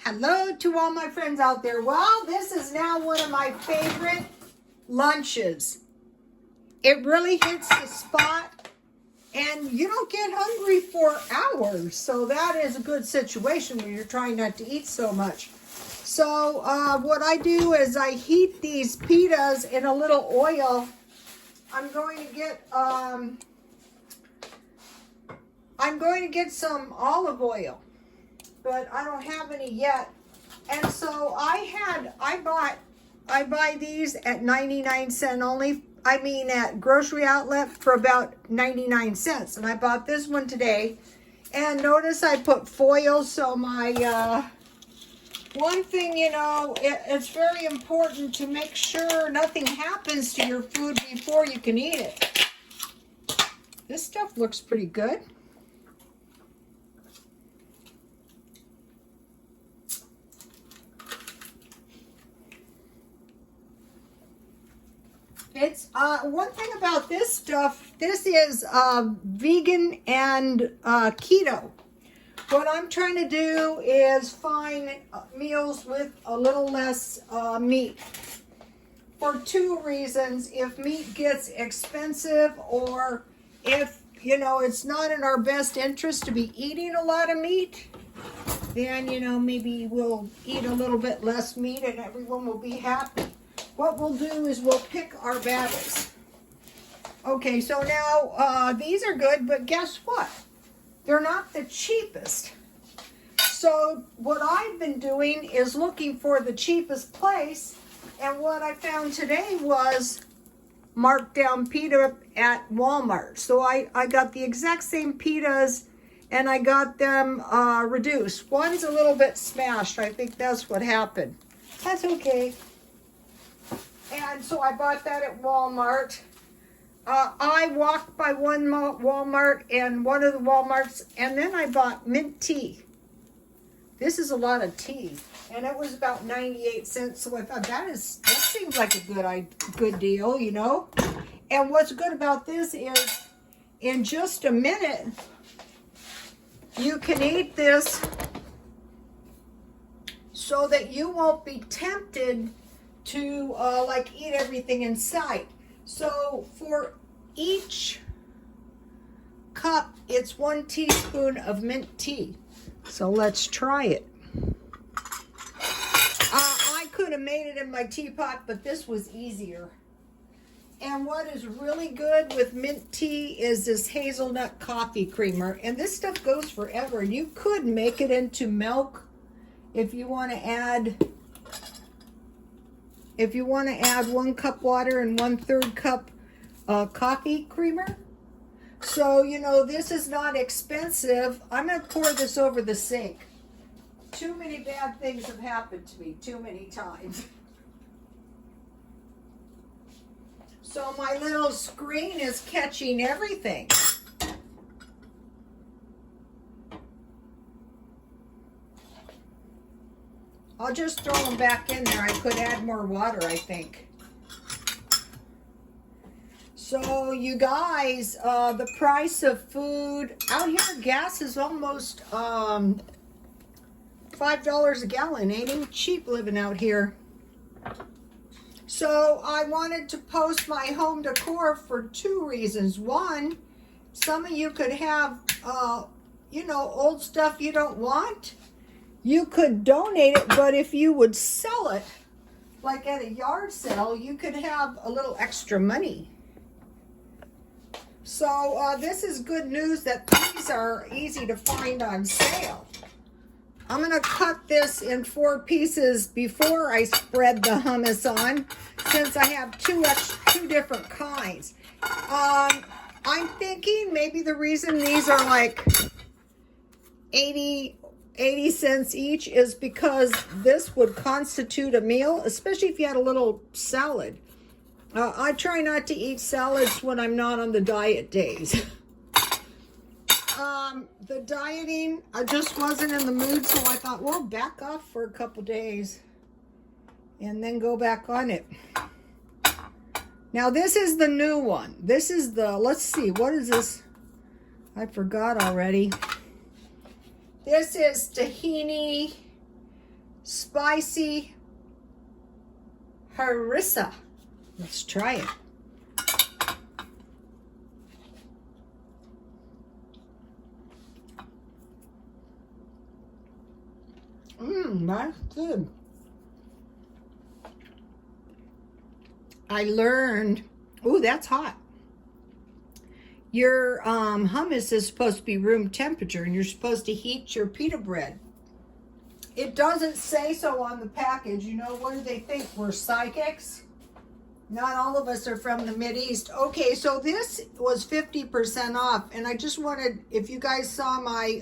Hello to all my friends out there. Well, this is now one of my favorite lunches. It really hits the spot and you don't get hungry for hours. So that is a good situation when you're trying not to eat so much. So what I do is I heat these pitas in a little oil. I'm going to get some olive oil, but I don't have any yet. And so I buy these at 99 cents only. I mean at grocery outlet for about 99 cents. And I bought this one today. And notice I put foil, so my, one thing, you know, it's very important to make sure nothing happens to your food before you can eat it. This stuff looks pretty good. It's one thing about this stuff, this is vegan and keto. What I'm trying to do is find meals with a little less meat. For two reasons: if meat gets expensive, or if, you know, it's not in our best interest to be eating a lot of meat, then, you know, maybe we'll eat a little bit less meat and everyone will be happy. What we'll do is we'll pick our battles. Okay, so now these are good, but guess what? They're not the cheapest. So what I've been doing is looking for the cheapest place, and what I found today was Markdown pita at Walmart. So I got the exact same pitas, and I got them reduced. One's a little bit smashed. I think that's what happened. That's okay. And so I bought that at Walmart. I walked by one Walmart and one of the Walmarts, and then I bought mint tea. This is a lot of tea, and it was about 98 cents. So I thought that seems like a good deal, you know. And what's good about this is, in just a minute, you can eat this so that you won't be tempted to like eat everything in sight. So for each cup, it's 1 teaspoon of mint tea. So let's try it. I could have made it in my teapot, but this was easier. And what is really good with mint tea is this hazelnut coffee creamer. And this stuff goes forever. You could make it into milk if you want to add 1 cup water and 1/3 cup coffee creamer. So, you know, this is not expensive. I'm going to pour this over the sink. Too many bad things have happened to me too many times. So my little screen is catching everything. I'll just throw them back in there. I could add more water, I think. So you guys, the price of food out here, gas is almost $5 a gallon. Ain't even cheap living out here. So I wanted to post my home decor for 2 reasons. One, some of you could have, you know, old stuff you don't want. You could donate it, but if you would sell it, like at a yard sale, you could have a little extra money. So this is good news that these are easy to find on sale. I'm going to cut this in 4 pieces before I spread the hummus on, since I have two different kinds. I'm thinking maybe the reason these are like 80 cents each is because this would constitute a meal, especially if you had a little salad. I try not to eat salads when I'm not on the diet days. The dieting, I just wasn't in the mood, so I thought, well, back off for a couple days and then go back on it. Now, this is the new one. This is the, let's see, what is this? I forgot already. This is tahini spicy harissa. Let's try it. That's good. I learned, ooh, that's hot. Your hummus is supposed to be room temperature, and you're supposed to heat your pita bread. It doesn't say so on the package. You know, what do they think? We're psychics? Not all of us are from the Mideast. Okay, so this was 50% off, and I just wanted, if you guys saw my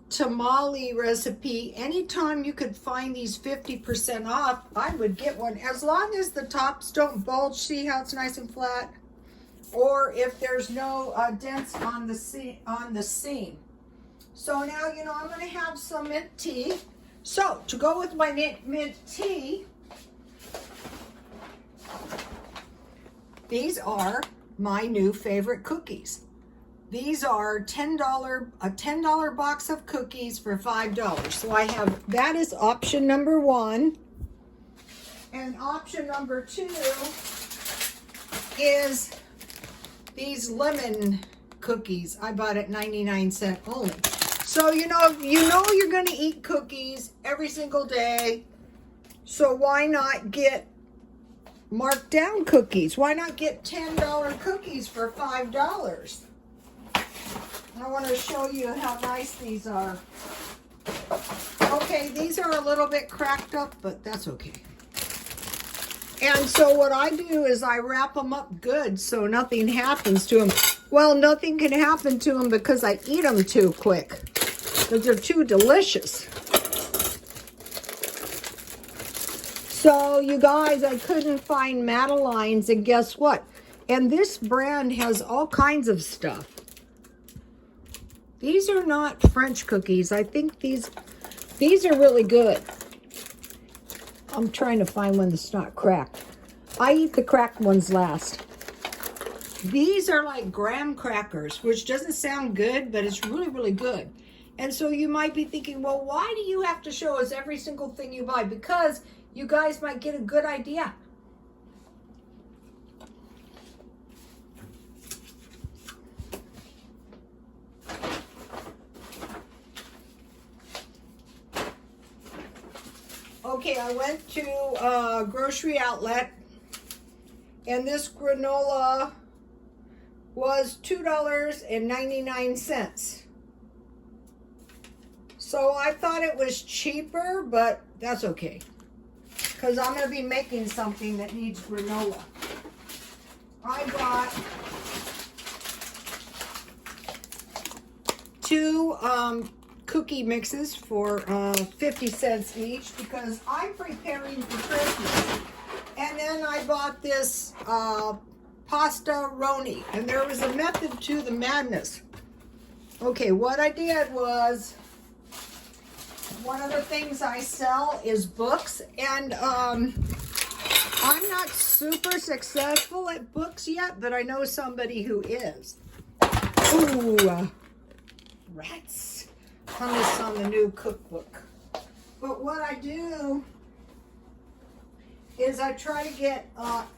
tamale recipe, anytime you could find these 50% off, I would get one, as long as the tops don't bulge. See how it's nice and flat, or if there's no dents on the seam. So now, you know, I'm going to have some mint tea. So to go with my mint tea, these are my new favorite cookies. These are a $10 box of cookies for $5. So I have, that is option number 1. And option number 2 is these lemon cookies. I bought it 99 cents only. So you know you're going to eat cookies every single day. So why not get Markdown cookies? Why not get $10 cookies for $5? I want to show you how nice these are. Okay, these are a little bit cracked up, but that's okay. And so what I do is I wrap them up good so nothing happens to them. Well, nothing can happen to them because I eat them too quick, because they're too delicious. So you guys, I couldn't find Madeline's, and guess what? And this brand has all kinds of stuff. These are not French cookies. I think these are really good. I'm trying to find one that's not cracked. I eat the cracked ones last. These are like graham crackers, which doesn't sound good, but it's really, really good. And so you might be thinking, well, why do you have to show us every single thing you buy? Because you guys might get a good idea. Okay, I went to a grocery outlet, and this granola was $2.99. So I thought it was cheaper, but that's okay, because I'm going to be making something that needs granola. I got 2 cookie mixes for 50 cents each, because I'm preparing for Christmas. And then I bought this pasta roni, and there was a method to the madness. Okay, what I did was, one of the things I sell is books, and I'm not super successful at books yet, but I know somebody who is. Ooh, rats. Hummus on the new cookbook. But what I do is I try to get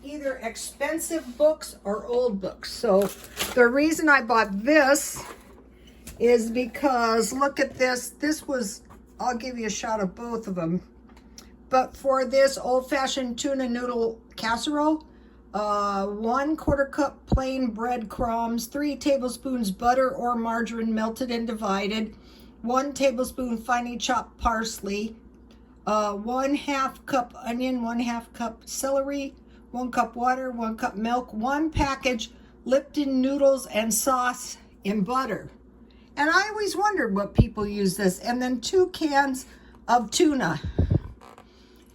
either expensive books or old books. So the reason I bought this is because, look at this. This was, I'll give you a shot of both of them. But for this old-fashioned tuna noodle casserole, 1/4 cup plain breadcrumbs, 3 tablespoons butter or margarine melted and divided, 1 tablespoon finely chopped parsley, 1/2 cup onion, 1/2 cup celery, 1 cup water, 1 cup milk, 1 package Lipton noodles and sauce in butter. And I always wondered what people use this. And then 2 cans of tuna.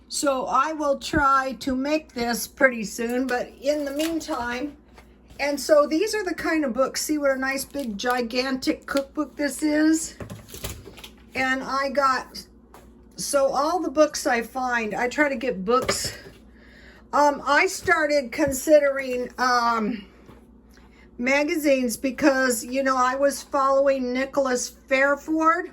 So I will try to make this pretty soon, but in the meantime, and so these are the kind of books. See what a nice big gigantic cookbook this is? And I got, so all the books I find, I try to get books. I started considering magazines because, you know, I was following Nicholas Fairford,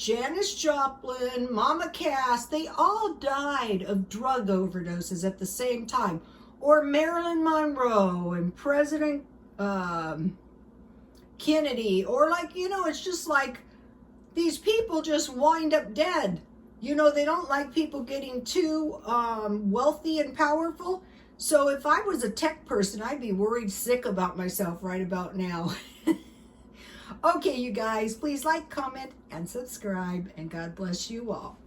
Janis Joplin, Mama Cass, they all died of drug overdoses at the same time. Or Marilyn Monroe and President Kennedy. Or like, you know, it's just like these people just wind up dead. You know, they don't like people getting too wealthy and powerful. So if I was a tech person, I'd be worried sick about myself right about now. Okay, you guys, please like, comment, and subscribe, and God bless you all.